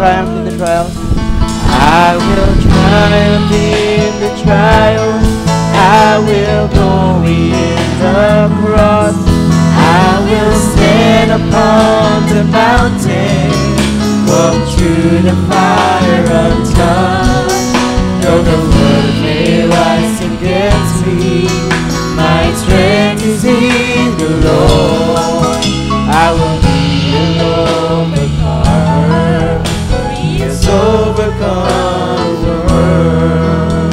triumph in the trials. I will triumph in the trials. I will glory in the cross. I will stand upon the mountain, walk through the fire of time. Though the world may rise against me, my strength is in the Lord. I will be an overcomer, for He has overcome the world.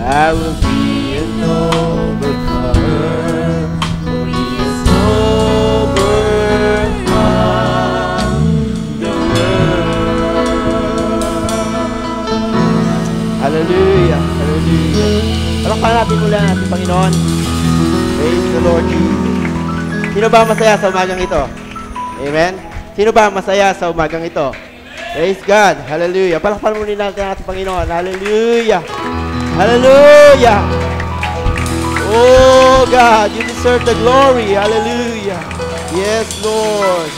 I will be an overcomer, for He has overcome the world. Hallelujah, hallelujah. Palakpakan natin mula natin, Panginoon. Praise the Lord Jesus. Sino ba masaya sa umagang ito? Amen? Sino ba masaya sa umagang ito? Praise God. Hallelujah. Palakpakan muna natin ang ating Panginoon. Hallelujah. Hallelujah. Oh God, you deserve the glory. Hallelujah. Yes, Lord.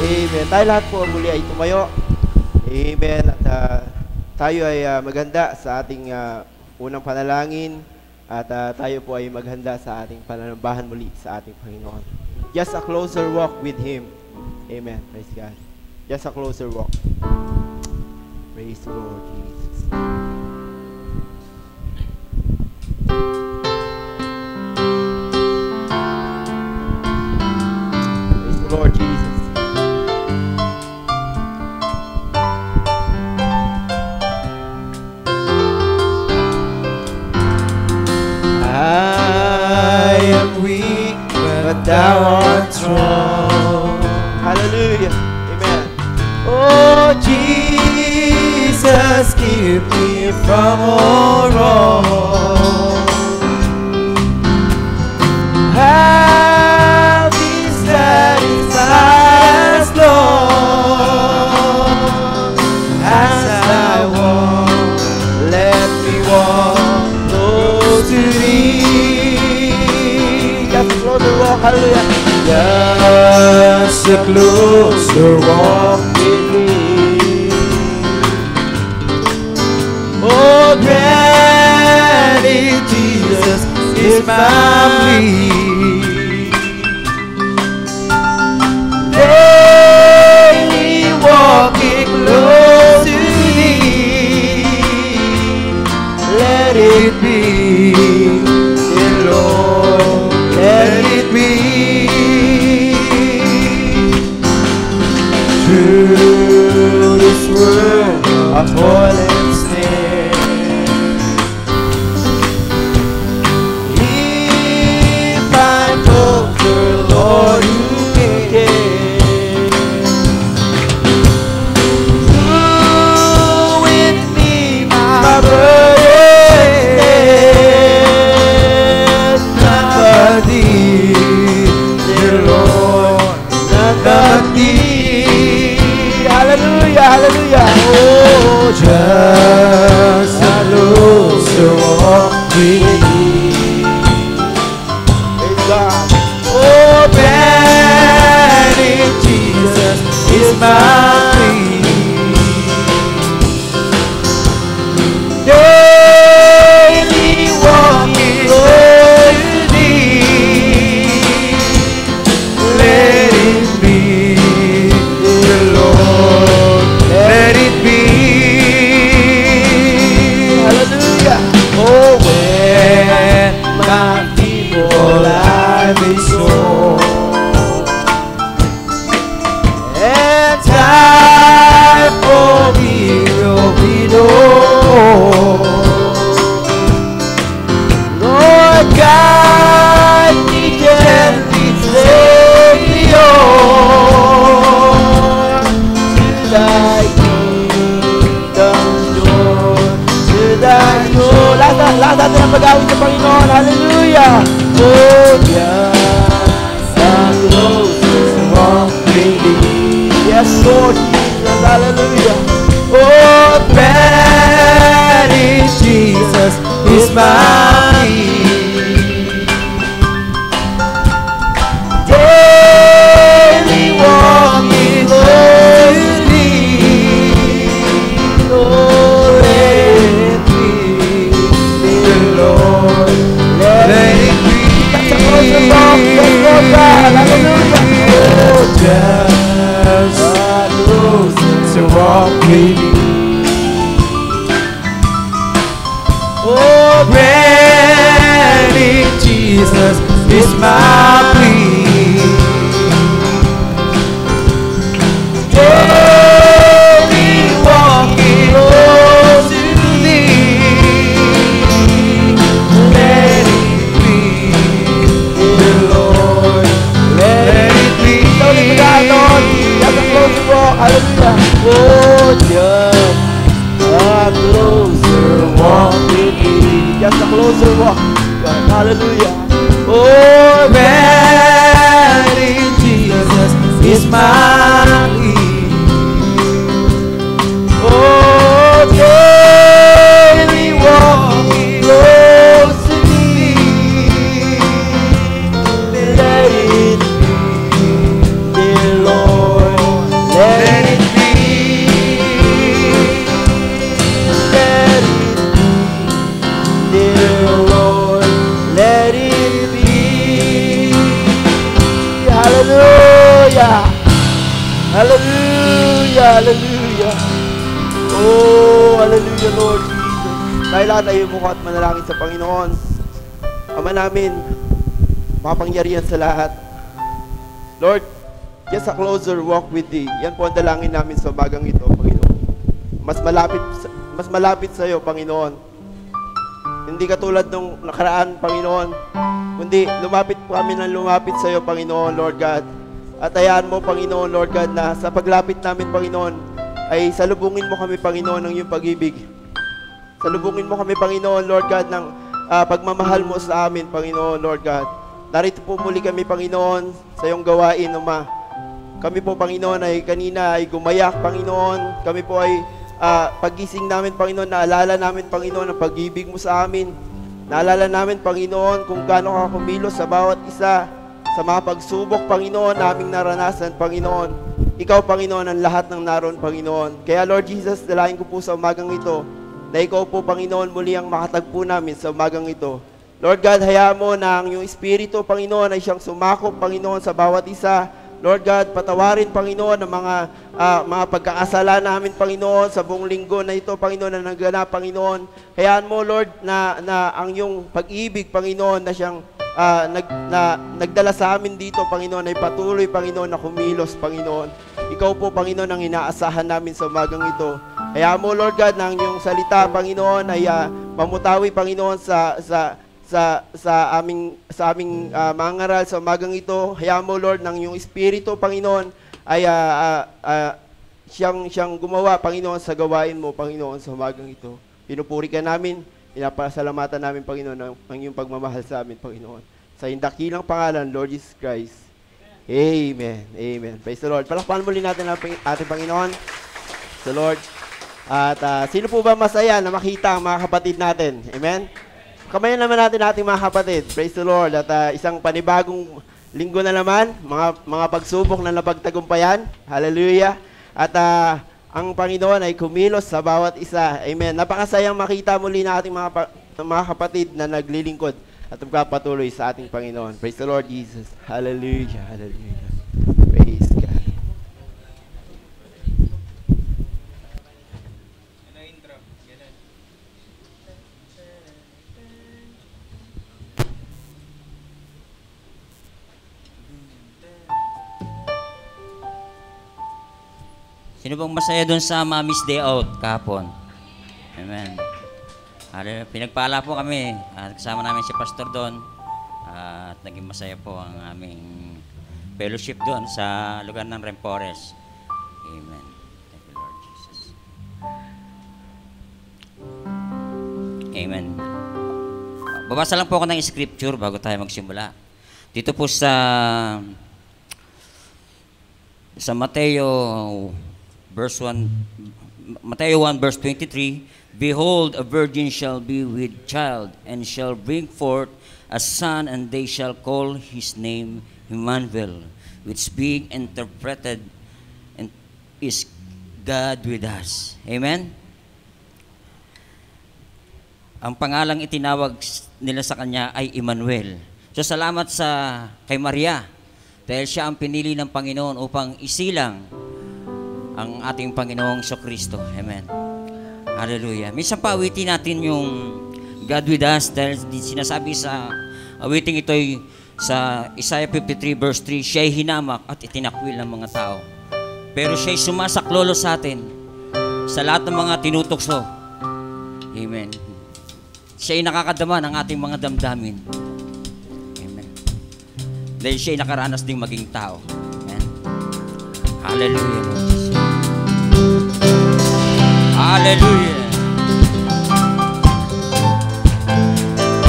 Amen. Tayo lahat po muli ay tumayo. Amen. At tayo ay maghanda sa ating unang panalangin. At tayo po ay maghanda sa ating pananambahan muli sa ating Panginoon. Just a closer walk with Him. Amen. Praise God. Just a closer walk. Praise the Lord Jesus. Praise the Lord Jesus. I am weak, but Thou art strong. Hallelujah. Amen. Oh, Jesus, keep me from all wrong. I'll be satisfied as long as I walk. Let me walk close to Thee. Just a closer walk. Hallelujah. Just a closer walk with Thee. Oh, granted Jesus is my plea. Daily walking close to Thee. Let it be, dear Lord, let it be. Through this world of toil and snare, if I told the Lord who cares, who with me my burden, none but Thee, dear Lord, none but Thee. Hallelujah, hallelujah. Oh, just a closer walk with Thee. Praise God. Oh, bearing Jesus is my plea. Daily walking close to Thee. Let it be, dear Lord, let it be. Oh, just a closer walk with thee. Just a closer walk. God, hallelujah. Oh, very Jesus is my peace. Oh, daily walking close to thee. Let it be, dear Lord. Let it be. Let it be, dear Lord. Let it be. Hallelujah. Hallelujah. Hallelujah. Oh, hallelujah, Lord Jesus. Dahil lahat ay mukha at manalangin sa Panginoon. Ama namin, mapangyarihan sa lahat. Lord, just a closer walk with thee. Yan po ang dalangin namin sa bagang ito, Panginoon. Mas malapit sa iyo, Panginoon. Hindi katulad nung nakaraan, Panginoon. Kundi lumapit po kami ng lumapit sa iyo, Panginoon, Lord God. At hayaan mo, Panginoon, Lord God, na sa paglapit namin, Panginoon, ay salubungin mo kami, Panginoon, ng iyong pag-ibig. Salubungin mo kami, Panginoon, Lord God, ng pagmamahal mo sa amin, Panginoon, Lord God. Narito po muli kami, Panginoon, sa iyong gawain, Ama. Kami po, Panginoon, ay kanina ay gumayak, Panginoon. Kami po ay pagising namin, Panginoon, naalala namin, Panginoon, ang pag-ibig mo sa amin. Naalala namin, Panginoon, kung gaano ka kumilos sa bawat isa, sa mga pagsubok, Panginoon, naming naranasan, Panginoon. Ikaw, Panginoon, ang lahat ng naroon, Panginoon. Kaya, Lord Jesus, dalahin ko po sa umagang ito, na ikaw po, Panginoon, muli ang makatagpo namin sa umagang ito. Lord God, hayaan mo na ang iyong Espiritu, Panginoon, ay siyang sumakop, Panginoon, sa bawat isa. Lord God, patawarin, Panginoon, ang mga pagkakasala namin, Panginoon, sa buong linggo na ito, Panginoon, na naganap, Panginoon. Hayaan mo, Lord, na ang iyong pag-ibig, Panginoon, na siyang nagdala sa amin dito, Panginoon, ay patuloy, Panginoon, na kumilos, Panginoon. Ikaw po, Panginoon, ang inaasahan namin sa umagang ito. Hayaan mo, Lord God, na ang iyong salita, Panginoon, ay mamutawi, Panginoon, sa aming mga ngaral sa umagang ito. Hayaan mo, Lord, ng iyong Espiritu, Panginoon, ay siyang gumawa, Panginoon, sa gawain mo, Panginoon, sa umagang ito. Pinupuri ka namin, pinapasalamatan namin, Panginoon, ang iyong pagmamahal sa amin, Panginoon. Sa dakilang pangalan, Lord Jesus Christ. Amen. Amen. Praise the Lord. Palakpakan muli natin ang ating Panginoon, the Lord. At sino po ba masaya na makita ang mga kapatid natin? Amen? Kamayan naman natin ating mga kapatid. Praise the Lord. At isang panibagong linggo na naman, mga pagsubok na napagtagumpayan. Hallelujah. At ang Panginoon ay kumilos sa bawat isa. Amen. Napakasayang makita muli na ating mga kapatid na naglilingkod at magpapatuloy sa ating Panginoon. Praise the Lord Jesus. Hallelujah. Hallelujah. Praise God. Sino bang masaya doon sa Mommy's Day Out kahapon? Amen. Pinagpala po kami. Kasama namin si Pastor doon. At naging masaya po ang aming fellowship doon sa lugar ng Rempores. Amen. Thank you, Lord Jesus. Amen. Babasa lang po ako ng scripture bago tayo magsimula. Dito po sa Mateo verse 1, Mateo 1 verse 23, Behold, a virgin shall be with child, and shall bring forth a son, and they shall call his name Emmanuel, which being interpreted is God with us. Amen? Ang pangalang itinawag nila sa kanya ay Emmanuel. So salamat kay Maria, dahil siya ang pinili ng Panginoon upang isilang ang ating Panginoong Kristo. Amen. Hallelujah. Minsan pa awitin natin yung God with us dahil sinasabi sa awiting ito ay sa Isaiah 53 verse 3, siya'y hinamak at itinakwil ng mga tao. Pero siya'y sumasaklolo sa atin sa lahat ng mga tinutokso. Amen. Siya'y nakakadama ng ating mga damdamin. Amen. Dahil siya'y nakaranas ding maging tao. Amen. Hallelujah, Lord Jesus. Hallelujah.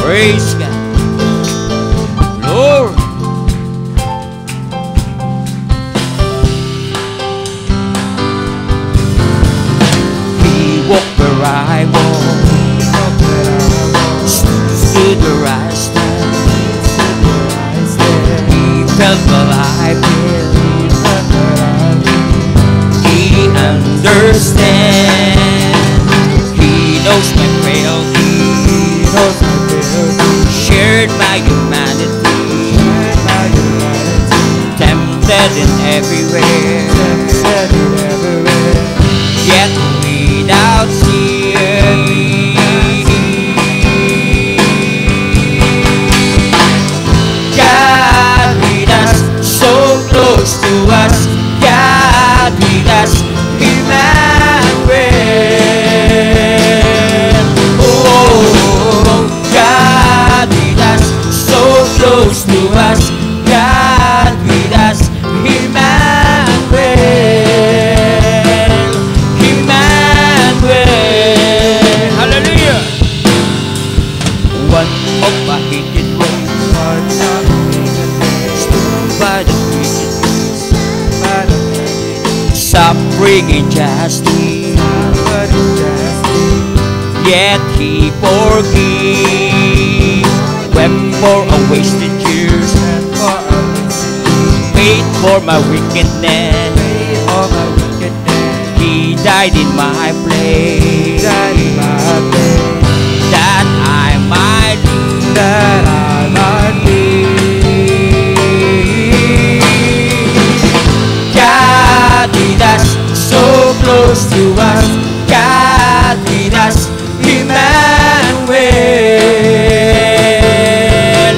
Praise God. Lord. He walked where I walk, stood where I stand. He felt what I feel. He understands. He knows my frailty. Shared my humanity. Tempted in everywhere. Yet without fear. God with us, so close to us. God with us, Emmanuel. Oh, God with us, so close to us. God with us, Emmanuel. Emmanuel. Hallelujah. One of a hated way, stood by the suffering injustice, yet He forgave, wept for a wasted years, paid for my wickedness. He died in my place, that I might live. God with us, so close to us. God with us, Emmanuel.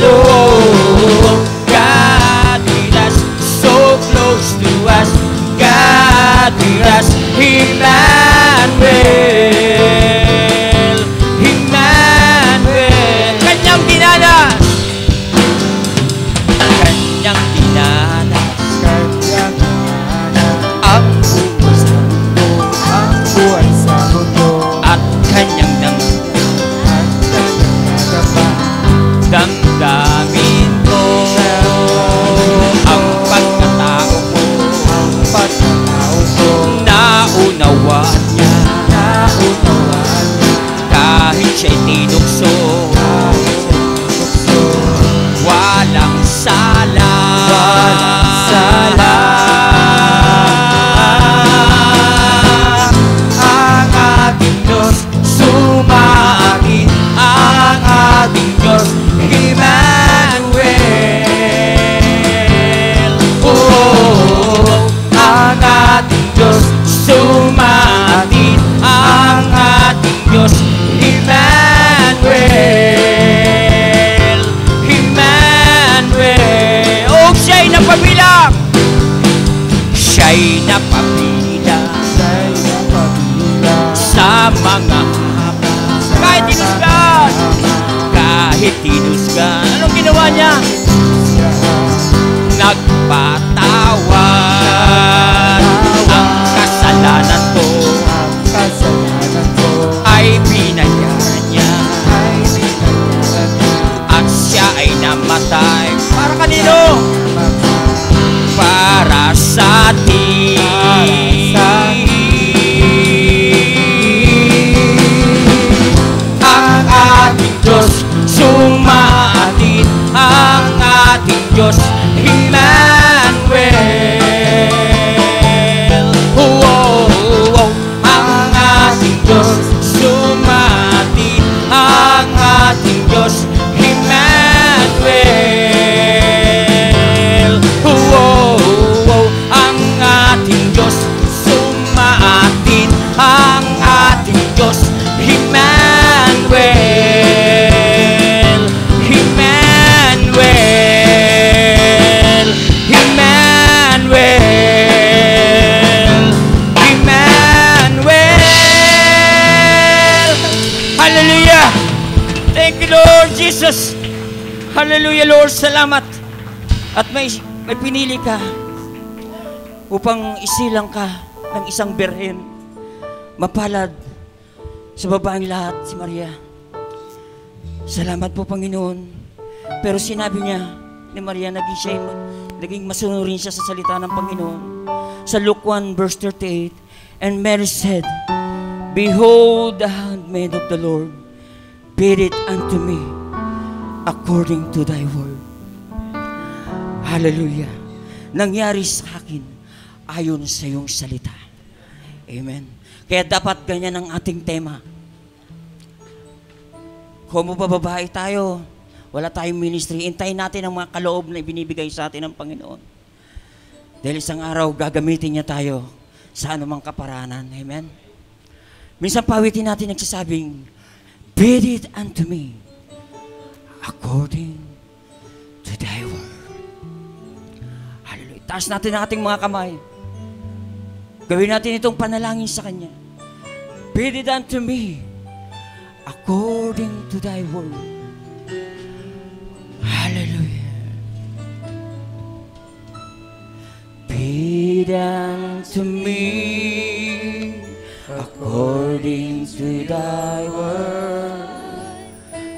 Oh, God with us, so close to us. God with us, Emmanuel. Emmanuel. Kanyang dinanas. Kanyang dinanas. Ang buhay sa mundo, at kanyang damdamin ko ang pagkatao ko. Naunawaan niya kahit siya'y tinukso. Walang sala. Ang ating Diyos sumaamin. Ang ating Diyos Emmanuel. Oh, ang ating Diyos sumaamin. Ang ating Diyos Emmanuel. Emmanuel. Oh, siya'y napabilang. Siya'y napabilang sa mga haba. Kahit hinusgan. Kahit hinusgan. Anong ginawa niya? Nagpatawad. Ang kasalanan ko ay binayaran niya. At siya ay namatay. Para kanino? Para sa atin. Ang ating Diyos sumaatin. Ang ating Diyos Emmanuel. Oh, oh, oh. Ang ating Diyos sumaatin. Ang ating Diyos Emmanuel. Oh, oh, oh. Ang ating Diyos sumaatin. Ang ating Diyos Emmanuel. Emmanuel. Emmanuel. Emmanuel. Hallelujah. Thank you, Lord Jesus. Hallelujah, Lord. Salamat. At may pinili ka upang isilang ka ng isang birhen. Mapalad Sa babaeng lahat, si Maria. Salamat po, Panginoon. Pero sinabi niya ni Maria, naging masunurin siya sa salita ng Panginoon. Sa Luke 1 verse 38, and Mary said, Behold the handmaid of the Lord, be it unto me according to thy word. Hallelujah. Nangyari sa akin ayon sa iyong salita. Amen. Kaya dapat ganyan ang ating tema. Kung mabababae tayo, wala tayong ministry, hintayin natin ang mga kaloob na ibinibigay sa atin ng Panginoon. Dahil isang araw, gagamitin niya tayo sa anumang kaparanan. Amen? Minsan pawitin natin nagsasabing, Be it unto me according to thy word. Hallelujah. Taas natin ang ating mga kamay. Gawin natin itong panalangin sa Kanya. Be it unto me according to thy word. Hallelujah. Be it unto me according to thy word,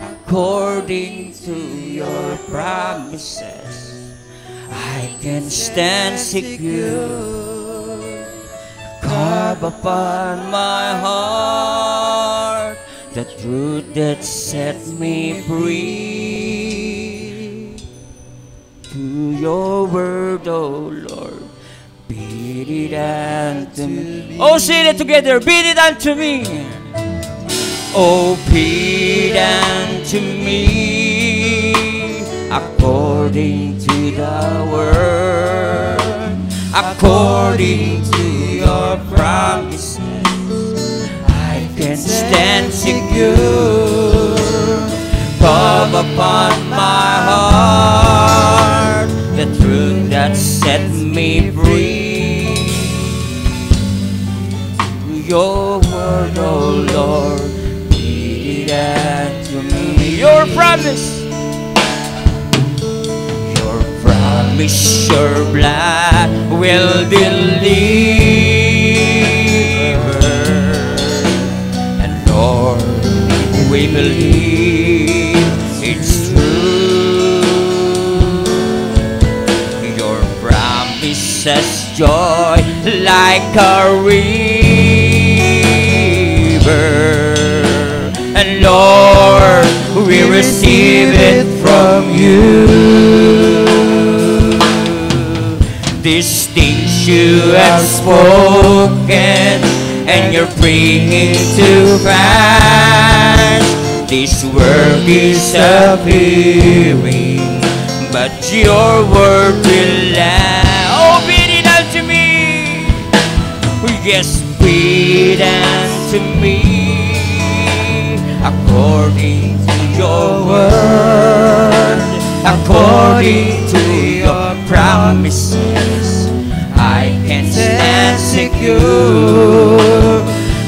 according to your promises, I can stand secure. Carve upon my heart the truth that set me free. To your word, O Lord, be it unto me. Oh, say it together. Be it unto me. Oh, be it unto me according to the word, according to your promises. I can stand secure. Come upon my heart the truth that set me free. Your word, oh Lord, be it unto me. Your promise, your blood will deliver. And Lord, we believe it's true. Your promises joy like a river. And Lord, we receive it from you. These things you have spoken, and you're bringing to pass. This world is appearing, but your word will last. Oh, be it unto me. Yes, be it unto me according to your word, according to your promises. I can stand secure.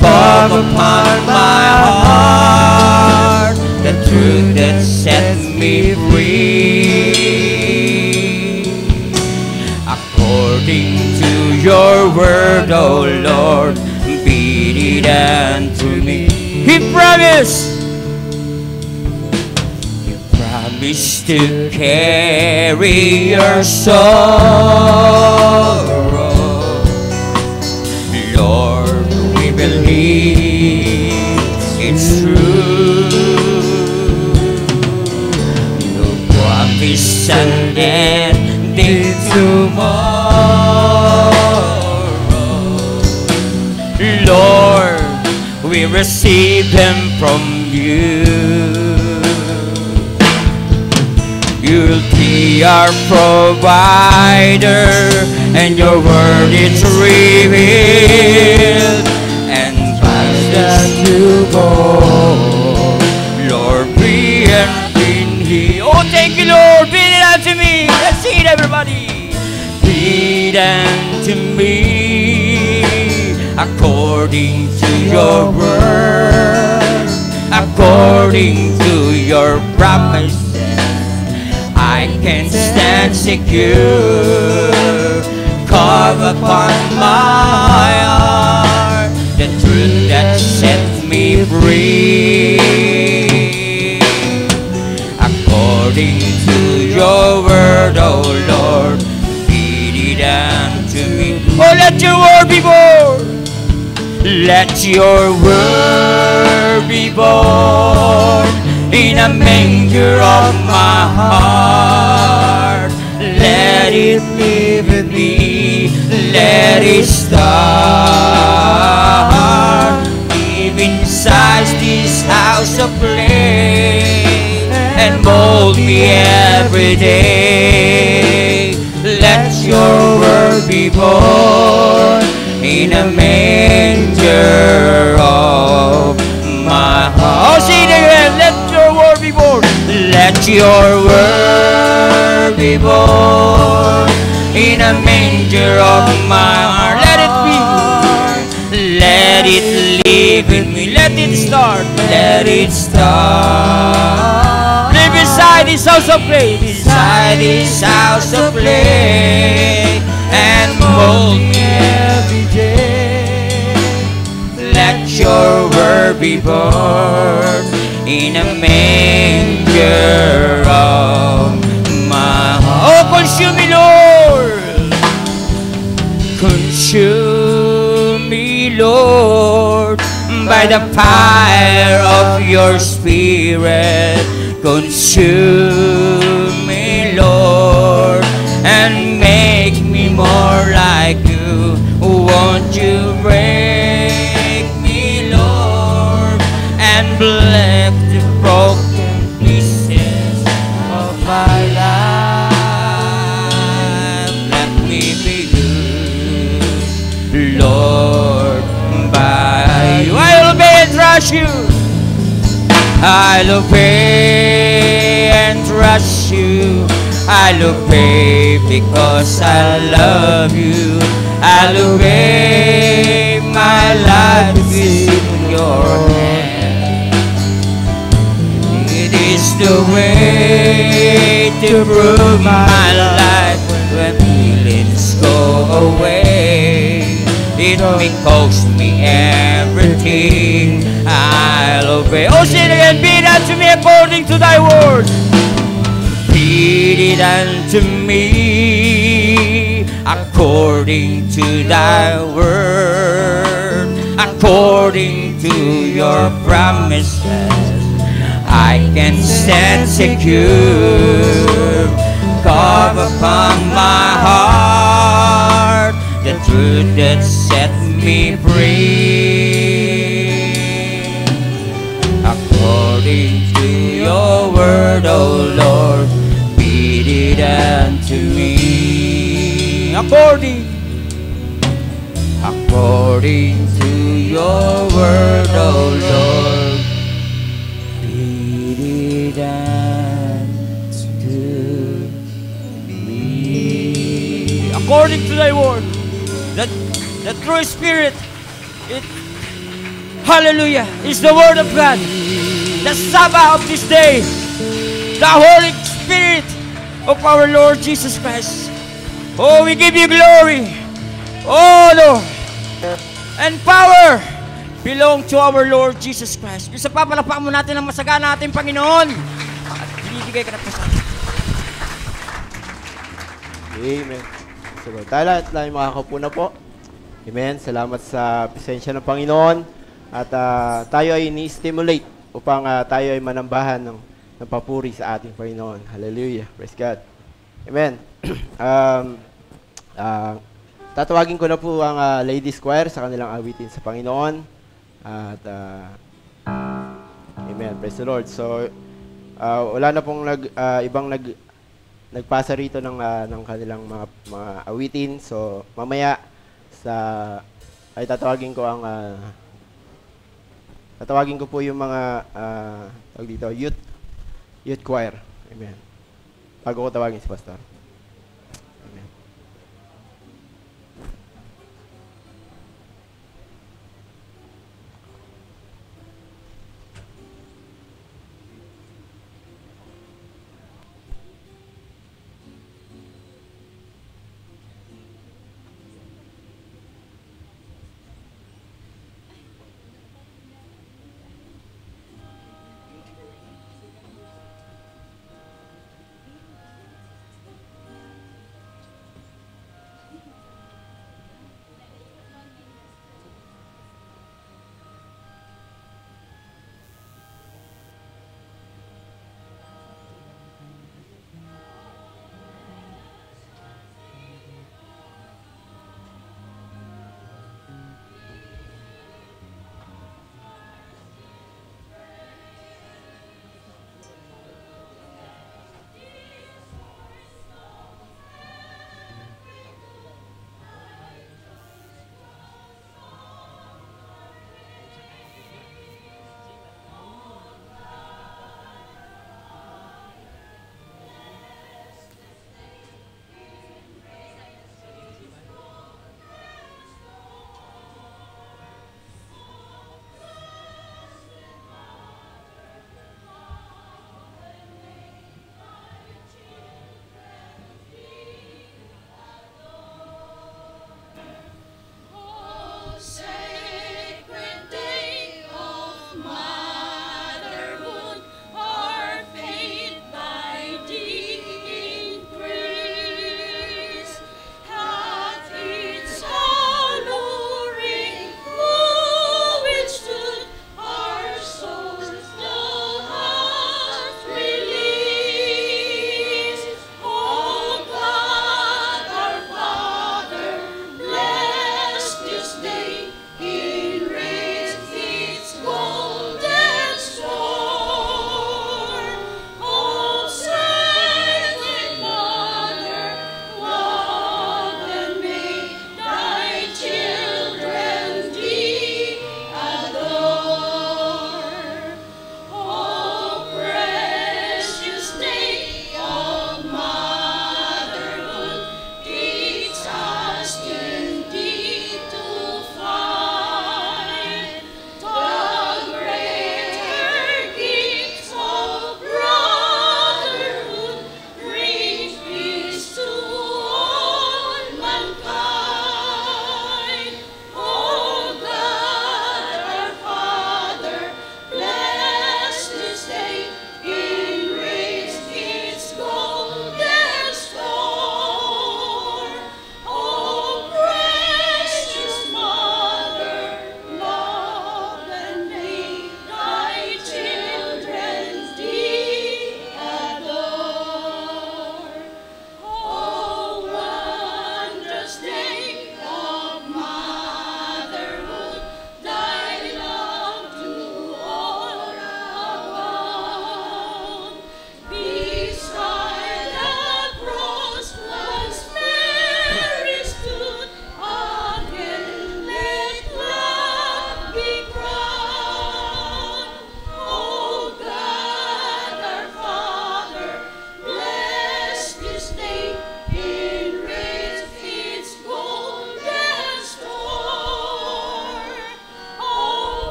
Come upon my heart the truth that set me free. According to your word, oh Lord, be it unto me. He promised. Promise to carry your sorrow. Lord, we believe it's true. You promise an ending tomorrow. Lord, we receive them from you. You'll be our provider, and your word is revealed. And by that you go, Lord, be and bring He. Oh, thank you, Lord. Be it unto me. Let's sing it, everybody. Be it unto me according to your word, according to your promise. I can stand secure. Come upon my heart the truth that set me free. According to your word, O Lord, be it unto me. Oh, let your word be born. Let your word be born in a manger of my heart. Let it live in me. Let it start. Live inside this house of clay and mold me every day. Let your word be born in a manger of my heart. Oh, sing it again. Let your word be born. Let your word be born in a manger of my heart. Let it be. Let it live in me. Let it start. Let it start. Live inside this house of clay. Inside this house of clay and mold me every day. Let your word be born in a manger of my heart. Oh, consume me, Lord. Consume me, Lord, by the fire of your Spirit. Consume me, Lord, and make me more like you. Won't you break me, Lord, and bless the broken pieces of my life. Let me be good, Lord, by you. I'll obey and trust you. I'll obey and trust you. I'll obey because I love you. I'll obey, my life is in your hand. It is the way to prove my life when feelings go away. It may cost me everything. I'll obey. Oh, say it again. Be it unto me according to thy word. Be it unto me according to thy word. According to your promises, I can stand secure. Carve upon my heart the truth that set me free. According to your word, O Lord, be it unto me. According to your word, O Lord, be it unto me. According to thy word, the true spirit, it, hallelujah, is the word of God. The Sabbath of this day, the Holy Spirit of our Lord Jesus Christ. Oh, we give you glory. Oh, Lord. And power belong to our Lord Jesus Christ. Isa pa, palakpakan mo natin ang masagana ating Panginoon. At binibigay ka na po sa atin. Amen. So, tayo lahat makakaupo na po. Amen. Salamat sa presensya ng Panginoon. At tayo ay ni-stimulate upang tayo ay manambahan ng papuri sa ating Panginoon. Hallelujah. Praise God. Amen. Tatawagin ko na po ang Ladies Choir sa kanilang awitin sa Panginoon. At amen. Praise the Lord. So, wala na pong nagpasa rito ng kanilang mga awitin. So, mamaya ay tatawagin ko po yung mga tawag dito, youth choir. Amen. Bago ko tawagin si Pastor. Amen.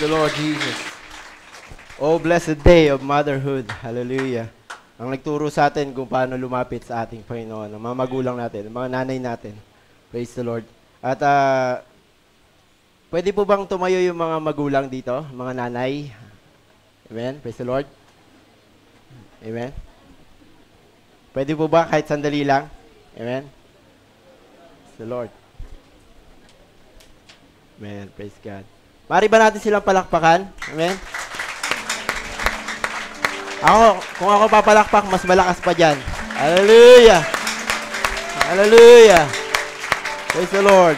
the Lord Jesus. Oh, blessed day of motherhood. Hallelujah. Ang nagturo sa atin kung paano lumapit sa ating Panginoon, ang mga magulang natin, ang mga nanay natin. Praise the Lord. At pwede po bang tumayo yung mga magulang dito, mga nanay? Amen. Praise the Lord. Amen. Pwede po ba kahit sandali lang? Amen. Praise the Lord. Amen. Praise God. Mari ba natin silang palakpakan? Amen. Kung ako papalakpak, mas malakas pa dyan. Hallelujah! Hallelujah! Praise the Lord.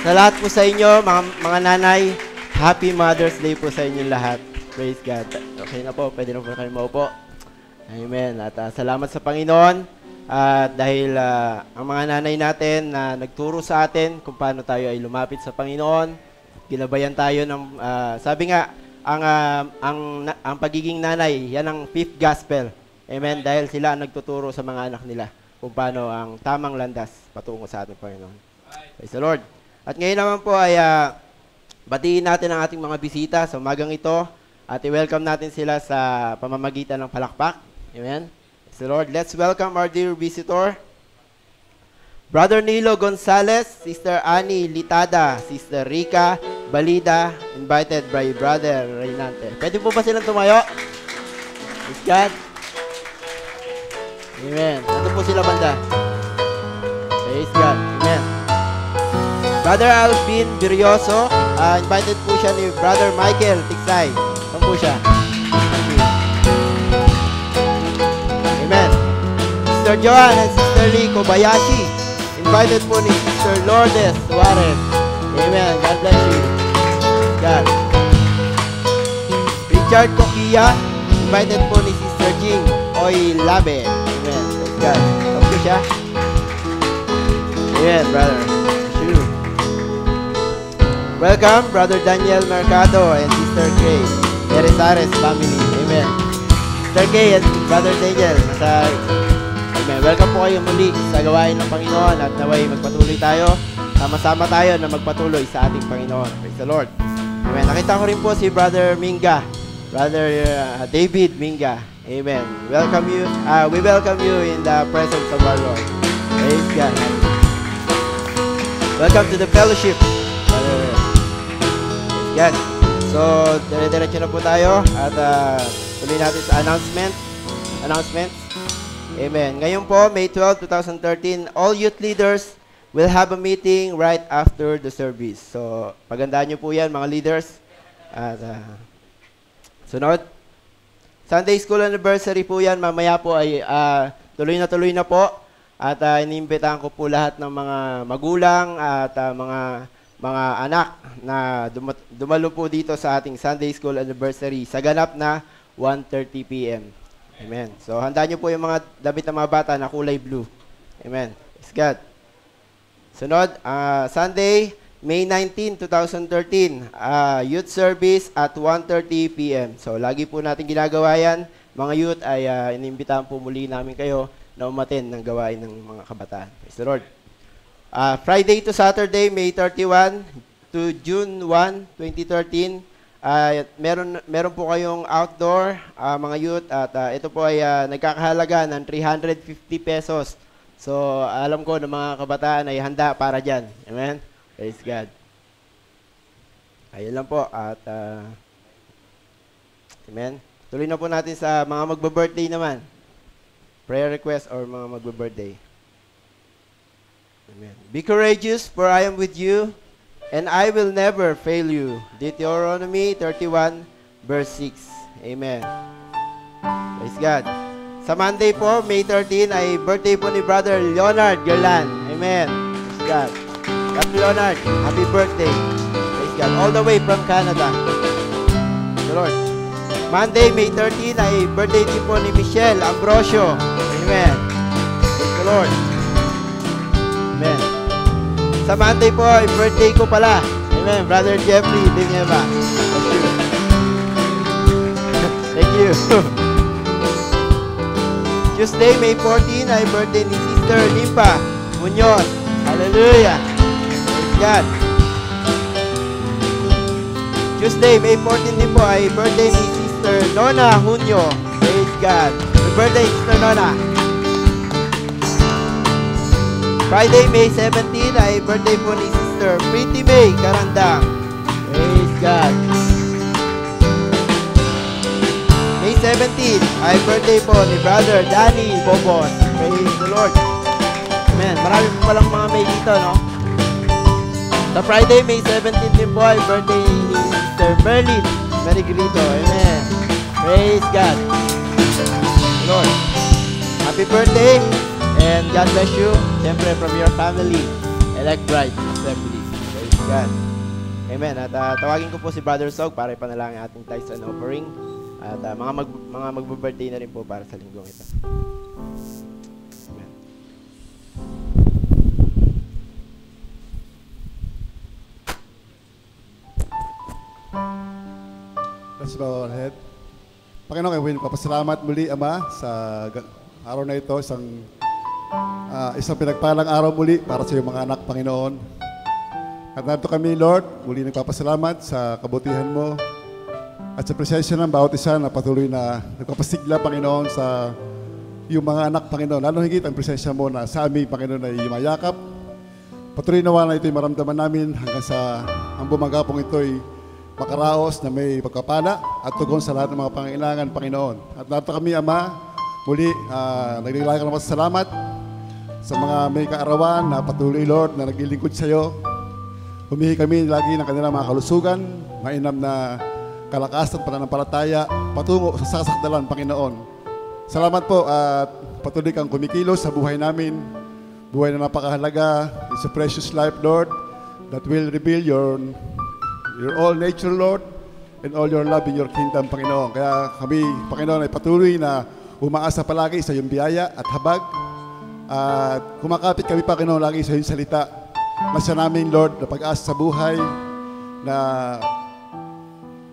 Sa lahat po sa inyo, mga nanay, Happy Mother's Day po sa inyo lahat. Praise God. Okay na po, pwede na po kayo maupo. Amen. At salamat sa Panginoon. Dahil ang mga nanay natin na nagturo sa atin kung paano tayo ay lumapit sa Panginoon, ginabayan tayo ng, sabi nga, ang pagiging nanay, yan ang fifth gospel. Amen. Dahil sila ang nagtuturo sa mga anak nila kung paano ang tamang landas patungo sa ating Panginoon. Praise the Lord. At ngayon naman po ay batiin natin ang ating mga bisita sa umagang ito at i-welcome natin sila sa pamamagitan ng palakpak. Amen. Praise the Lord. Let's welcome our dear visitor, Brother Nilo Gonzalez, Sister Annie Litada, Sister Rica Balida, invited by Brother Reynante. Pwede po ba silang tumayo? Praise God. Amen. Nandun po sila banda. Praise God. Amen. Brother Alvin Virioso, invited po siya ni Brother Michael Tiksay. Saan po siya? Amen. Sister Joanne and Sister Lee Kobayashi, invited po ni Sister Lourdes Suarez. Amen. God bless you. God. Richard Coquilla, invited po ni Sister Jing Oilabe. Amen. God. Saan po siya? Amen, brother. Sure. Welcome, Brother Daniel Mercado and Sister Kay Erizares family. Amen. Sister Kay and Brother Daniel. Amen. Welcome po kayo muli sa gawain ng Panginoon at naway magpatuloy tayo. Sama-sama tayo na magpatuloy sa ating Panginoon. Praise the Lord. Amen. Nakita ko rin po si Brother Minga. Brother David Minga. Amen. Welcome you. We welcome you in the presence of our Lord. Praise God. Welcome to the fellowship. Praise God. So, dire-diretso na po tayo at tuloy natin sa announcements. Amen. Ngayon po, May 12, 2013, all youth leaders will have a meeting right after the service. So, pagandaan nyo po yan, mga leaders. At sunod, Sunday School Anniversary po yan. Mamaya po ay tuloy na po. At iniimbitahan ko po lahat ng mga magulang at mga anak na dumalo po dito sa ating Sunday School Anniversary sa ganap na 1:30 p.m. Amen. So, handaan nyo po yung mga damit ng mga bata na kulay blue. Amen. Praise God. Sunod, Sunday, May 19, 2013, youth service at 1:30 p.m. So, lagi po natin ginagawa yan. Mga youth ay inimbitahan po muli namin kayo na umaten ng gawain ng mga kabataan. Praise the Lord. Friday to Saturday, May 31 to June 1, 2013, meron po kayong outdoor, mga youth, at ito po ay nagkakahalaga ng 350 pesos. So, alam ko na mga kabataan ay handa para dyan. Amen? Praise God. Ayun lang po. At, amen? Tuloy na po natin sa mga magbe-birthday naman. Prayer request or mga magbe-birthday. Amen. Be courageous, for I am with you, and I will never fail you. Deuteronomy 31, verse 6. Amen. Praise God. Sa Monday po, May 13, ay birthday po ni Brother Leonard Gerland. Amen. Praise God. Brother Leonard, happy birthday. Praise God. All the way from Canada. Praise the Lord. Monday, May 13, ay birthday din po ni Michelle Ambrosio. Amen. Praise the Lord. Amen. Sa Monday po, ay birthday ko pala. Amen. Brother Jeffrey Dineva. Thank you. Tuesday, May 14, ay birthday ni Sister Limpa Muñoz. Hallelujah. Praise God. Tuesday, May 14 din po ay birthday ni Sister Nona Junio. Praise God. Happy birthday, Sister Nona. Friday, May 17 ay birthday po ni Sister Pretty May Karandang. Praise God. May 17 ay birthday po ni Brother Danny Bobon. Praise the Lord. Amen. Marami po palang mga May dito, no? Sa Friday, May 17 din po ay birthday ni Sister Merlin Marigrito. Amen. Praise God. Lord. Happy birthday and God bless you. Siyempre from your family, Elect Bride Assembly. Praise God. Amen. At tawagin ko po si Brother Sog para ipanalangin ating tithes and offering. At mga magbo-birthday na rin po para sa linggong ito. Amen. Let's bow our head. Panginoon, kayo papasalamat muli, Ama, sa araw na ito, isang pinagpalang araw muli para sa iyong mga anak, Panginoon. At narito kami, Lord, muli nagpapasalamat sa kabutihan mo at sa presensya ng bawat isa na patuloy na nagpapasigla, Panginoon, sa iyong mga anak, Panginoon. Lalo higit ang presensya mo na sa amin, Panginoon, ay yumayakap. Patuloy nawa na ito'y maramdaman namin hanggang sa ang bumagapong ito'y makaraos na may pagkapala at tugon sa lahat ng mga pangailangan, Panginoon. At narito kami, Ama, muli, naglilay ka naman sa salamat sa mga may kaarawan na patuloy, Lord, na naglilingkod sa iyo. Humihi kami lagi ng kanilang mga kalusugan, mainam na kalakasan, pananampalataya, patungo sa sasakdalan, Panginoon. Salamat po at patuloy kang kumikilos sa buhay namin, buhay na napakahalaga. It's a precious life, Lord, that will reveal your all nature, Lord, and all your love in your kingdom, Panginoon. Kaya kami, Panginoon, ay patuloy na umaasa palagi sa iyong biyaya at habag. At kumakapit kami, Panginoon, lagi sa iyong salita. Masya namin, Lord, na pag-asa sa buhay, na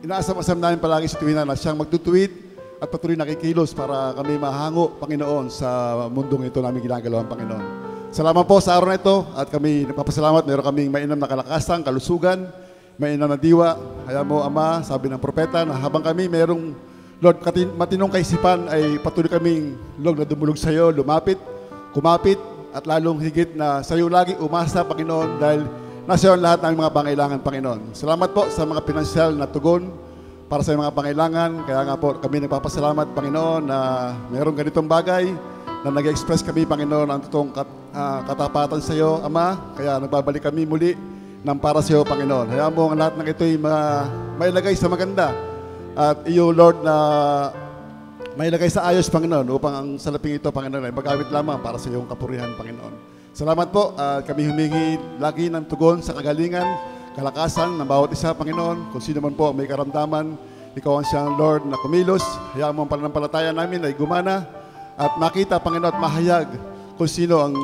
inaasam-asam namin palagi sa tuwina na siyang magtutuwid at patuloy nakikilos para kami mahango, Panginoon, sa mundong ito namin ginagalawan, Panginoon. Salamat po sa araw na ito at kami nagpapasalamat. Meron kaming mainam na kalakasan, kalusugan, mainam na diwa. Kaya mo, Ama, sabi ng propeta na habang kami mayroong, Lord, matinong kaisipan ay patuloy kaming, Lord, na dumulog sa iyo, lumapit, kumapit, at lalong higit na sa iyo lagi umasa, Panginoon, dahil nasa iyo lahat ng mga pangailangan, Panginoon. Salamat po sa mga pinansyal na tugon para sa mga pangailangan. Kaya nga po kami nagpapasalamat, Panginoon, na mayroong ganitong bagay na nag-express kami, Panginoon, ang totoong katapatan sa iyo, Ama. Kaya nagbabalik kami muli ng para sa iyo, Panginoon. Hayaan mo ang lahat ng ito'y mailagay sa maganda. At iyo, Lord, na mailagay sa ayos, Panginoon, upang ang salaping ito, Panginoon, ay magamit lamang para sa iyong kapurihan, Panginoon. Salamat po. Kami humingi lagi ng tugon sa kagalingan, kalakasan ng bawat isa, Panginoon. Kung sino man po may karamdaman, ikaw ang siyang Lord na kumilos. Hayaan mo ang pananampalataya namin ay gumana at makita, Panginoon, at mahayag kung sino ang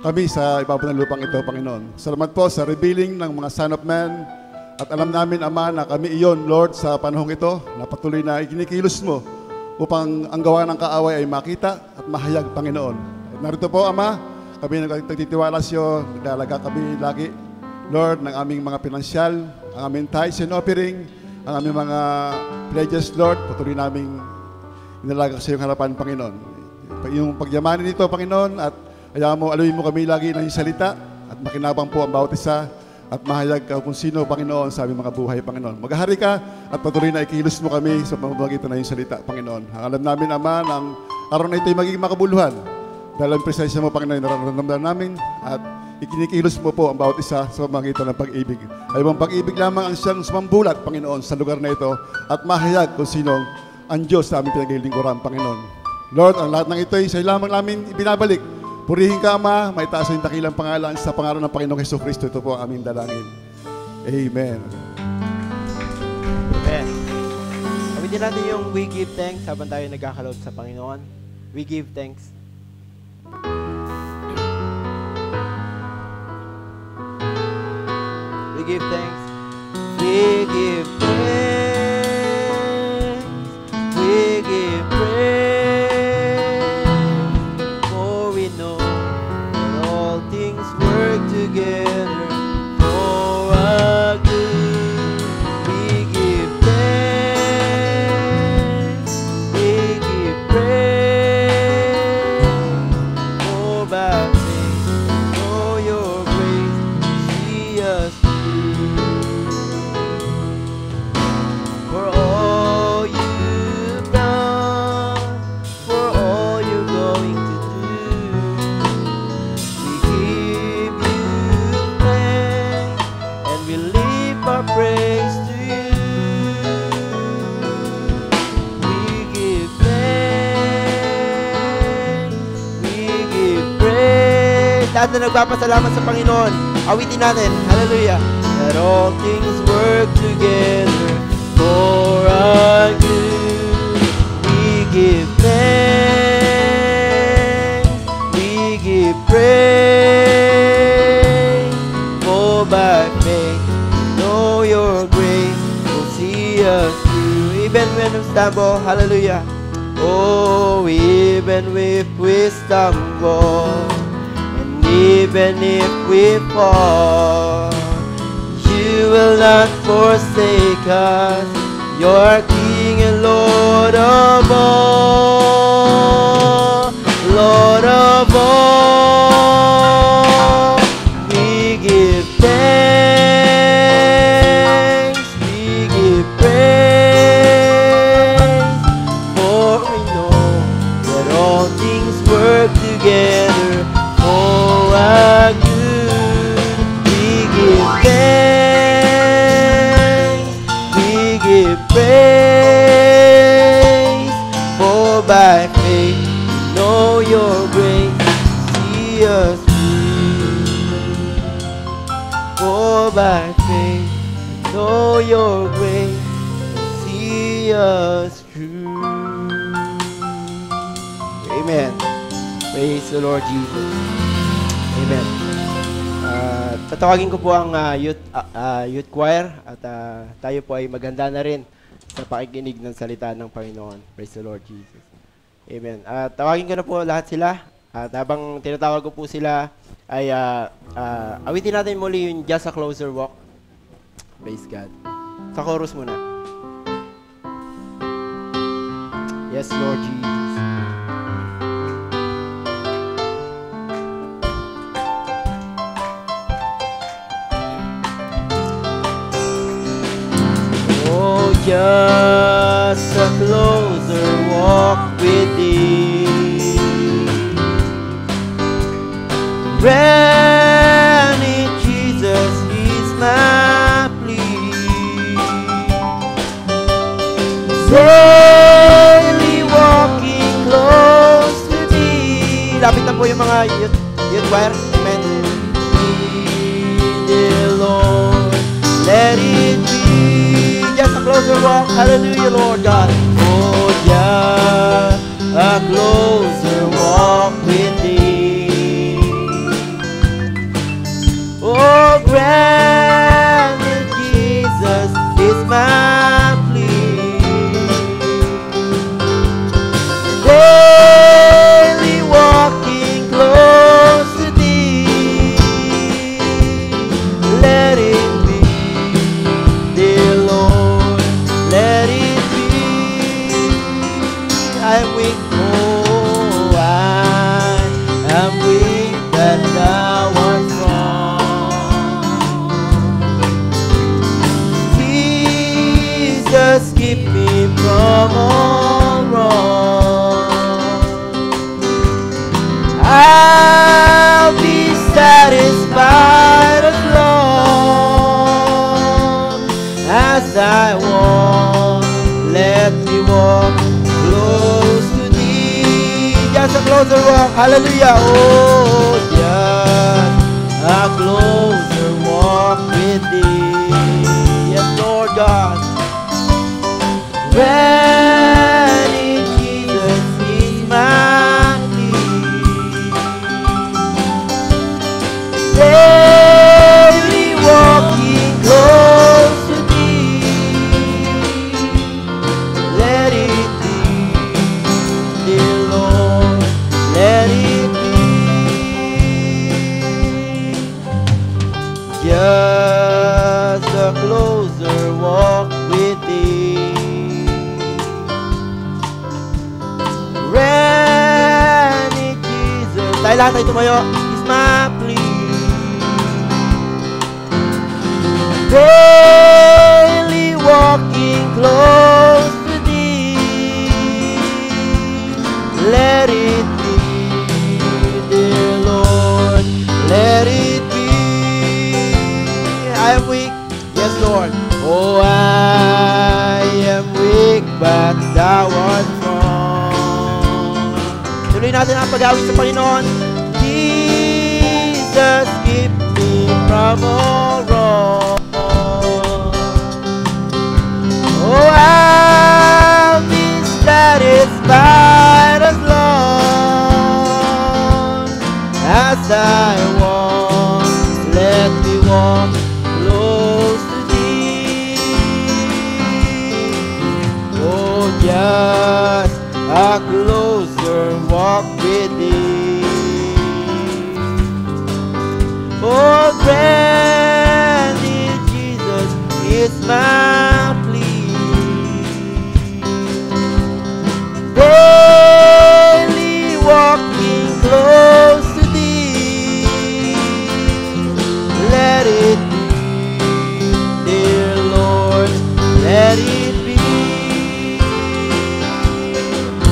kami sa ibabaw ng lupang ito, Panginoon. Salamat po sa revealing ng mga Son of Man. At alam namin, Ama, na kami iyon, Lord, sa panahong ito, na patuloy na ikinikilos mo upang ang gawa ng kaaway ay makita at mahayag, Panginoon. At narito po, Ama, kami nagtitiwala sa iyo, nagdalaga kami lagi, Lord, ng aming mga pinansyal, ang aming tithes and offering, ang aming mga pledges, Lord, patuloy naming inalaga sa iyong harapan, Panginoon. Yung pagyamanin nito, Panginoon, at hayaan mo, aluin mo kami lagi ng iyong salita at makinabang po ang bawat isa at mahayag ka kung sino, Panginoon, sa aming mga buhay, Panginoon. Maghahari ka at patuloy na ikilos mo kami sa pamamagitan ng iyong salita, Panginoon. Alam namin, Ama, ng araw na ito ay magiging makabuluhan dahil ang presensya mo, Panginoon, nararamdaman namin at ikinikilos mo po ang bawat isa sa pamamagitan ng pag-ibig. Ay mong pag-ibig lamang ang siyang sumambulat, Panginoon, sa lugar na ito at mahayag kung sino ang Diyos sa aming pinaglilingkuran, Panginoon. Lord, ang lahat ng ito ay sa lamang namin ibinabalik. Purihin ka, Ama, may taas ang dakilang pangalan sa pangalan ng Panginoong Jesucristo. Ito po ang aming dalangin. Amen. Amen. Gamitin natin yung we give thanks habang tayo nagkakaloob sa Panginoon. We give thanks. We give thanks. We give thanks. We give praise. Together for our good, we lahat na nagpapasalamat sa Panginoon. Awitin natin. Hallelujah. That all things work together for our good. We give thanks. We give praise. For by faith we know your grace will see us through. Even when we stumble. Hallelujah. Oh, even if we stumble, and even if we fall, you will not forsake us. You're King and Lord of all, Lord of all. We give thanks, we give praise, for we know that all things work together for our good. We give thanks, we give praise, for by faith we know your grace, see us through. For by faith we know your grace, see us through. Amen. Praise the Lord Jesus. Amen. Tatawagin ko po ang youth choir at tayo po ay maganda na rin sa pakikinig ng salita ng Panginoon. Praise the Lord Jesus. Amen. Tawagin ko na po lahat sila at habang tinatawag ko po sila ay awitin natin muli yung Just a Closer Walk. Praise God. Sa chorus muna. Yes, Lord Jesus. Just a closer walk with thee. Granted, Jesus is my plea. Daily walking close to thee. Lapit na po yung mga youth choir. Amen. Dear Lord, let it be just a closer walk, hallelujah, Lord God. Oh, just a closer walk with thee. Oh, granted, Jesus is my plea. Daily walking close to thee. Let it be, dear Lord. Let it be. I am weak, oh, I am weak, that thou art strong. Jesus, keep me from all wrong. I'll be satisfied as long as I walk. Let me walk close to thee. Just a closer walk, hallelujah. Oh, just a closer walk with thee. Yes, Lord God. Granted, Jesus is my plea. Daily walking close to thee. Let it be, dear Lord, let it be. Just a closer walk with thee. Granted, Jesus, tayo lahat tayo tumayo, is my plea. Daily walking close to thee. Let it be, dear Lord, let it be. I am weak, yes, Lord. Oh, I am weak, but thou art strong. Tuloy natin ang pag-awit sa Panginoon. Jesus, I'm all wrong. Oh, I'll be satisfied as long as I walk. Let me walk close to Thee. Oh, just a closer walk with Thee. Oh, grant it, Jesus, is my plea. Daily walking close to Thee. Let it be, dear Lord, let it be.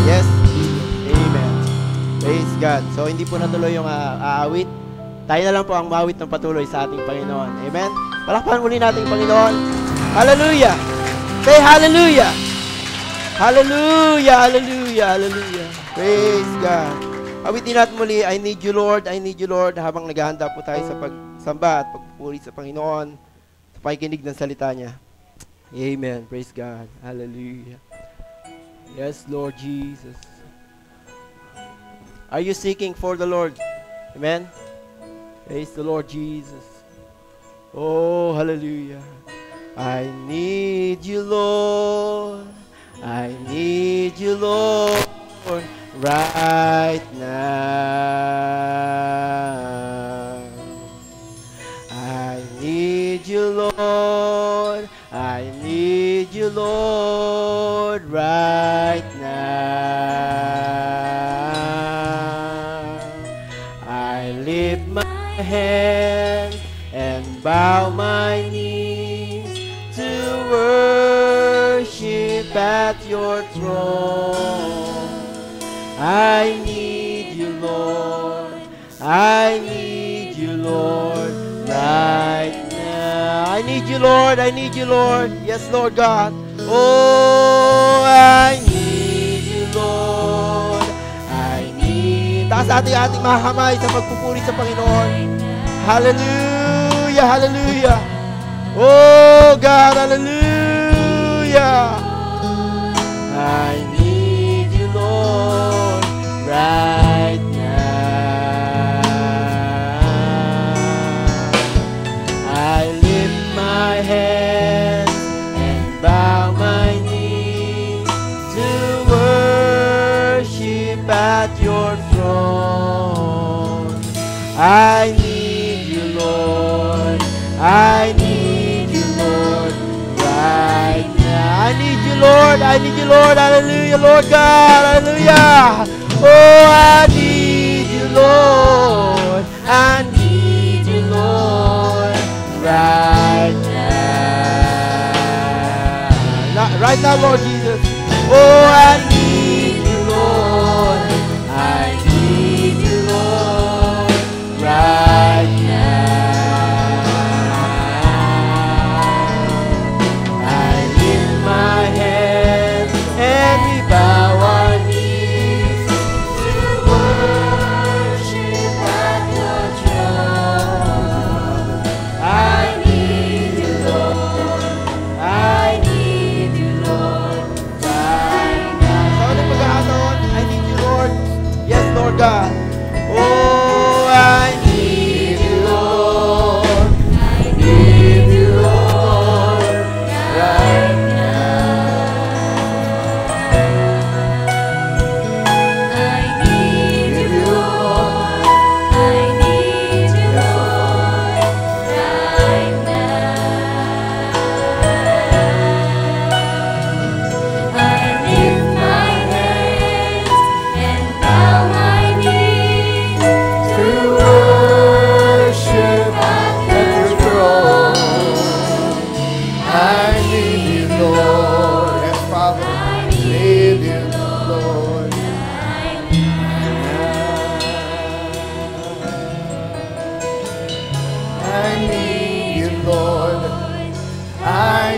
Yes, amen. Praise God. So, hindi po natuloy yung aawit. Tayo na lang po ang mawit ng patuloy sa ating Panginoon. Amen? Palakpakan muli natin Panginoon. Hallelujah! Say hallelujah! Hallelujah! Hallelujah! Hallelujah! Praise God! Awitin natin muli, I need you Lord, I need you Lord, habang naghahanda po tayo sa pagsamba at pagpupuri sa Panginoon, sa pakikinig ng salita niya. Amen. Praise God. Hallelujah. Yes, Lord Jesus. Are you seeking for the Lord? Amen? Praise the Lord Jesus. Oh, hallelujah. I need you, Lord. I need you, Lord, right now. I need you, Lord. I need you, Lord, right now. I lift my hands and bow my knees to worship at your throne. I need you, Lord. I need you, Lord, right now. I need you, Lord. I need you, Lord. Yes, Lord God. Oh, I need you, Lord. I need. Taas ating mga kamay sa pagpupuri sa Panginoon. Hallelujah, hallelujah. Oh God, hallelujah. I need you, Lord, right now. I lift my hands and bow my knees to worship at your throne. I need you, Lord. I need you, Lord, right now. I need you, Lord. I need you, Lord. Hallelujah, Lord God. Hallelujah. Oh, I need you, Lord. I need you, Lord, right now. Right now, Lord Jesus. Oh, I need you, Lord. I need you, Lord, right now. I lift my hands and we bow our knees to worship at your throne. I need you, Lord. I need you, Lord, right now. Sa ulit pagkakataon, I need you, Lord. Yes, Lord God. Oh, I need you, Lord. I need you, Lord, right now. I need you, Lord. I need you, Lord, right now. I lift my hands and bow my knees to worship at your throne. I need you, Lord. Yes, Father. I Need you, Lord. I need you, Lord. I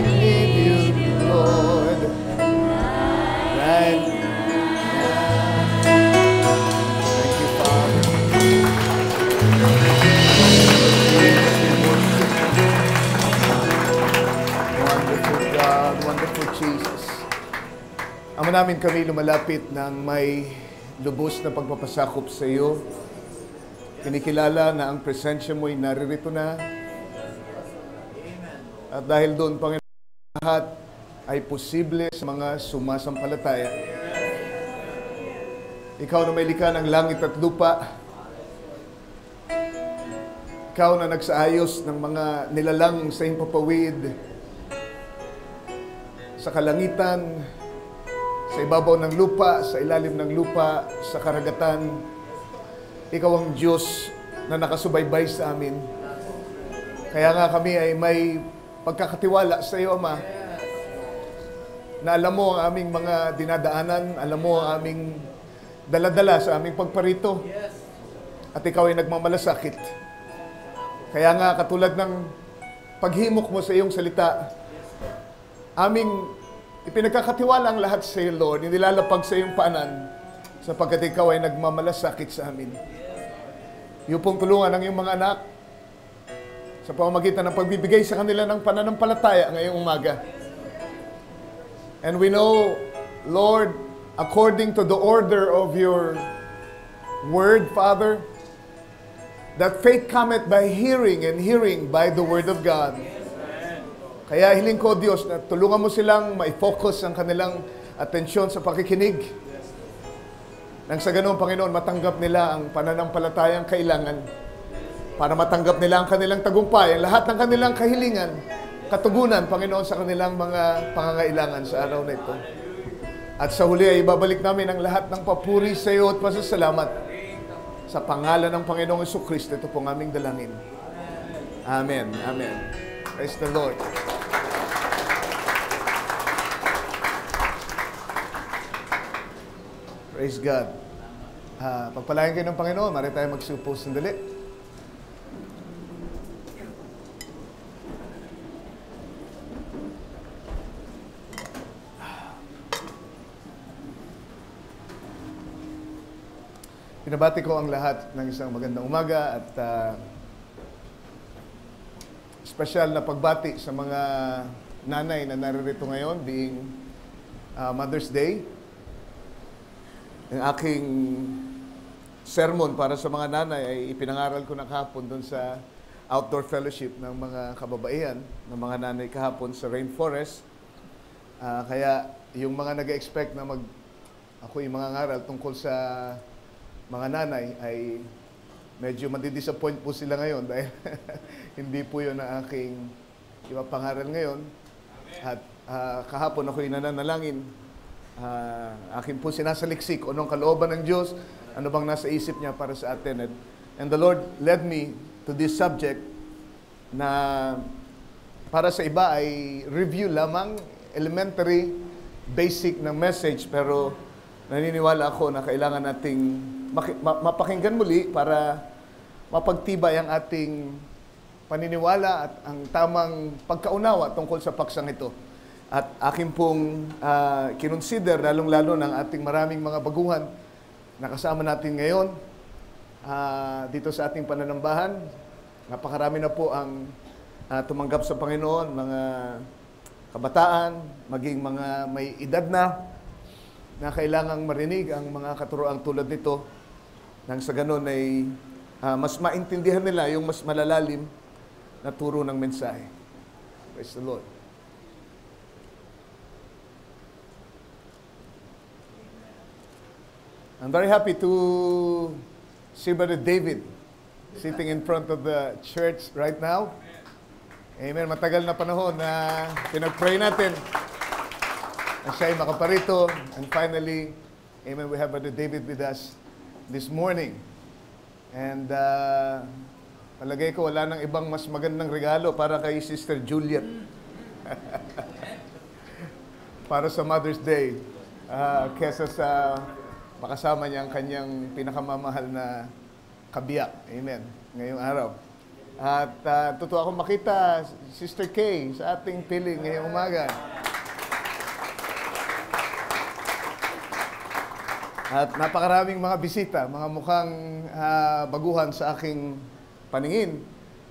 need you, Lord. Right now. Thank you, Father. namin kami lumalapit ng may lubos na pagpapasakop sa iyo. Kinikilala na ang presensya mo'y naririto na. At dahil doon, Panginoon, lahat ay posible sa mga sumasampalataya. Ikaw na may likha ng langit at lupa. Ikaw na nagsaayos ng mga nilalang sa himpapawid, sa kalangitan, sa ibabaw ng lupa, sa ilalim ng lupa, sa karagatan. Ikaw ang Diyos na nakasubaybay sa amin. Kaya nga kami ay may pagkakatiwala sa iyo, Ama, na alam mo ang aming mga dinadaanan, alam mo ang aming daladala sa aming pagparito, at ikaw ay nagmamalasakit. Kaya nga, katulad ng paghimok mo sa iyong salita, aming ipinagkakatiwala ang lahat sa iyo, Lord, inilalapag sa iyong paanan, sapagkat ikaw ay nagmamalasakit sa amin. Iyo pong tulungan ang iyong mga anak sa pamamagitan ng pagbibigay sa kanila ng pananampalataya ngayong umaga. And we know, Lord, according to the order of your word, Father, that faith cometh by hearing, and hearing by the word of God. Kaya hiling ko, Diyos, na tulungan mo silang ma-focus ang kanilang atensyon sa pakikinig. Nang sa ganoon, Panginoon, matanggap nila ang pananampalatayang kailangan para matanggap nila ang kanilang tagumpay, ang lahat ng kanilang kahilingan, katugunan, Panginoon, sa kanilang mga pangangailangan sa araw na ito. At sa huli ay ibabalik namin ang lahat ng papuri sa iyo at pasasalamat. Sa pangalan ng Panginoong Jesucristo, ito pong aming dalangin. Amen. Amen. Praise the Lord. Praise God. Pagpalain kayo ng Panginoon, mari tayo magsupo sandali. Pinabati ko ang lahat ng isang magandang umaga at special na pagbati sa mga nanay na naririto ngayon, being Mother's Day. Ang aking sermon para sa mga nanay ay ipinangaral ko na kahapon doon sa outdoor fellowship ng mga kababaihan, ng mga nanay kahapon sa Rainforest. Kaya yung mga nag-expect na ako yung mga ngaral tungkol sa mga nanay ay medyo madidisappoint po sila ngayon dahil hindi po yun ang aking ipapangaral ngayon. At kahapon ako'y nananalangin. Akin po sinasaliksik anong kalooban ng Diyos, ano bang nasa isip niya para sa atin. And the Lord led me to this subject na para sa iba ay review lamang, elementary, basic na message, pero naniniwala ako na kailangan nating mapakinggan muli para mapagtibay ang ating paniniwala at ang tamang pagkaunawa tungkol sa paksang ito. At akin pong kinonsider, lalong-lalo ng ating maraming mga baguhan na kasama natin ngayon dito sa ating pananambahan. Napakarami na po ang tumanggap sa Panginoon, mga kabataan, maging mga may edad na kailangang marinig ang mga katuroang tulad nito. Nang sa ganun ay mas maintindihan nila yung mas malalalim na turo ng mensahe. Praise the Lord. I'm very happy to see Brother David sitting in front of the church right now. Amen. Matagal na panahon na pinag-pray natin na siya ay makaparito. And finally, amen, we have Brother David with us this morning. And palagay ko wala nang ibang mas magandang regalo para kay Sister Juliet. Para sa Mother's Day. Kesa sa makasama niya ang kanyang pinakamamahal na kabiyak. Amen. Ngayong araw. At totoo akong makita Sister Kay sa ating piling ngayong umaga. At napakaraming mga bisita, mga mukhang baguhan sa aking paningin.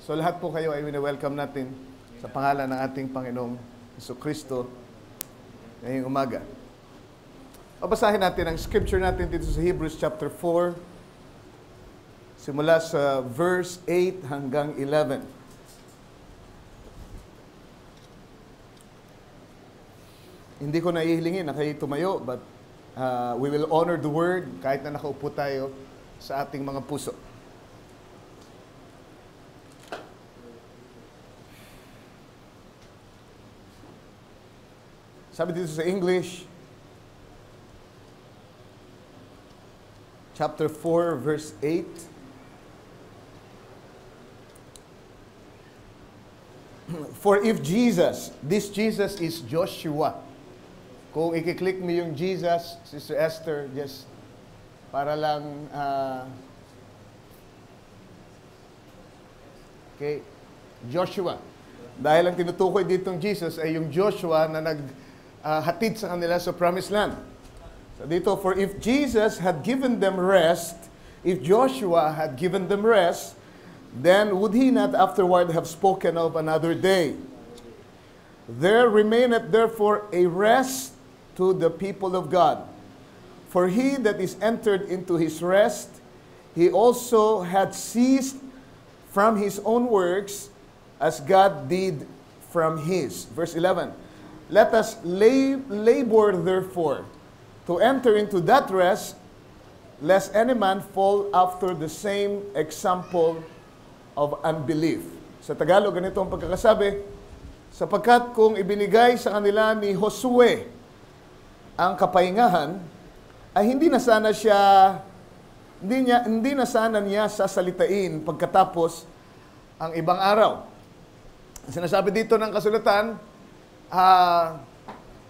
So lahat po kayo ay wini-welcome natin sa pangalan ng ating Panginoong Jesucristo ngayong umaga. Babasahin natin ang scripture natin dito sa Hebrews chapter 4, simula sa verse 8 hanggang 11. Hindi ko naihilingin na kayo tumayo, but we will honor the word kahit na nakaupo tayo sa ating mga puso. Sabi dito sa English, chapter 4, verse 8. For if Jesus, this Jesus is Joshua. Kung i-click mo yung Jesus, Sister Esther, just para lang, okay, Joshua. Dahil ang tinutukoy ditong Jesus ay yung Joshua na naghatid sa kanila sa Promised Land. So dito, for if Jesus had given them rest, if Joshua had given them rest, then would he not afterward have spoken of another day? There remaineth therefore a rest to the people of God. For he that is entered into his rest, he also had ceased from his own works, as God did from his. Verse 11, let us labor therefore to enter into that rest, lest any man fall after the same example of unbelief. Sa Tagalog, ganito ang pagkakasabi, sapagkat kung ibinigay sa kanila ni Josue ang kapahingahan, ay hindi na sana niya sasalitain pagkatapos ang ibang araw. Sinasabi dito ng kasulatan,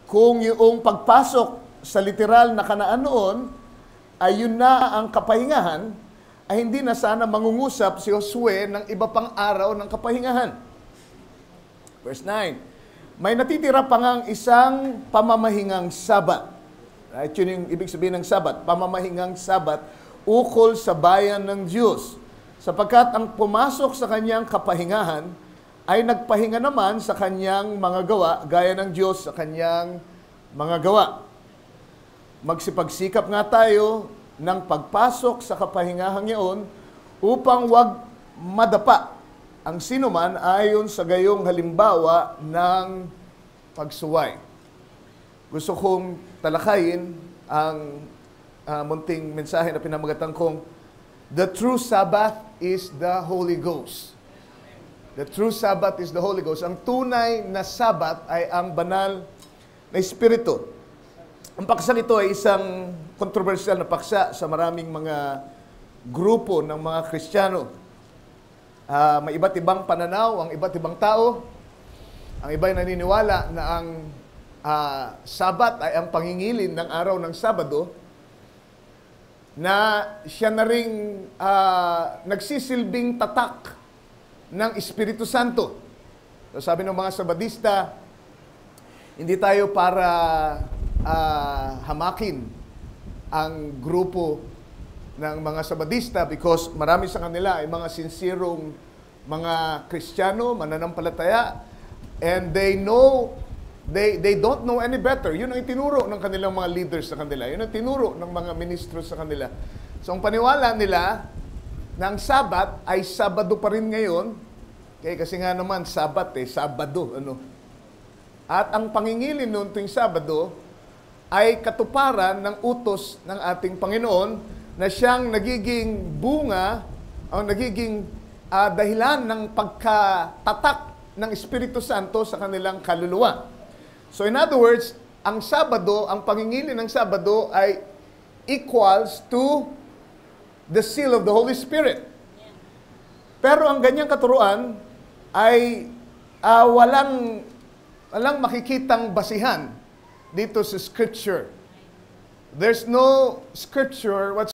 kung yung pagpasok sa literal na Kanaan noon, ay yun na ang kapahingahan, ay hindi na sana mangungusap si Josue ng iba pang araw ng kapahingahan. Verse 9, may natitira pa ngang isang pamamahingang Sabat. Right? Yun yung ibig sabihin ng Sabat, pamamahingang Sabat, ukol sa bayan ng Diyos. Sapagkat ang pumasok sa kanyang kapahingahan ay nagpahinga naman sa kanyang mga gawa, gaya ng Diyos sa kanyang mga gawa. Magsipagsikap nga tayo ng pagpasok sa kapahingahang iyon upang wag madapa ang sinuman ayon sa gayong halimbawa ng pagsuway. Gusto kong talakayin ang munting mensahe na pinamagatan kong the true Sabbath is the Holy Ghost. The true Sabbath is the Holy Ghost. Ang tunay na Sabbath ay ang banal na Espiritu. Ang paksa nito ay isang kontrobersyal na paksa sa maraming mga grupo ng mga Kristiyano. May iba't ibang pananaw, ang iba't ibang tao. Ang iba ay naniniwala na ang Sabat ay ang pangingilin ng araw ng Sabado, na siya na ring nagsisilbing tatak ng Espiritu Santo. So, sabi ng mga Sabadista, hindi tayo para hamakin ang grupo ng mga Sabadista because marami sa kanila ay mga sinserong mga Kristiyano, mananampalataya, and they don't know any better. Yun ang itinuro ng kanilang mga leaders sa kanila. Yun ang tinuro ng mga ministro sa kanila. So, ang paniwala nila na ang Sabat ay Sabado pa rin ngayon. Okay, kasi nga naman, Sabat Sabado. At ang pangingilin noon tuwing Sabado ay katuparan ng utos ng ating Panginoon na siyang nagiging bunga o nagiging dahilan ng pagkatatak ng Espiritu Santo sa kanilang kaluluwa. So in other words, ang Sabado, ang pangingilin ng Sabado ay equals to the seal of the Holy Spirit. Pero ang ganyang katuruan ay walang makikitang basihan dito sa Scripture. There's no Scripture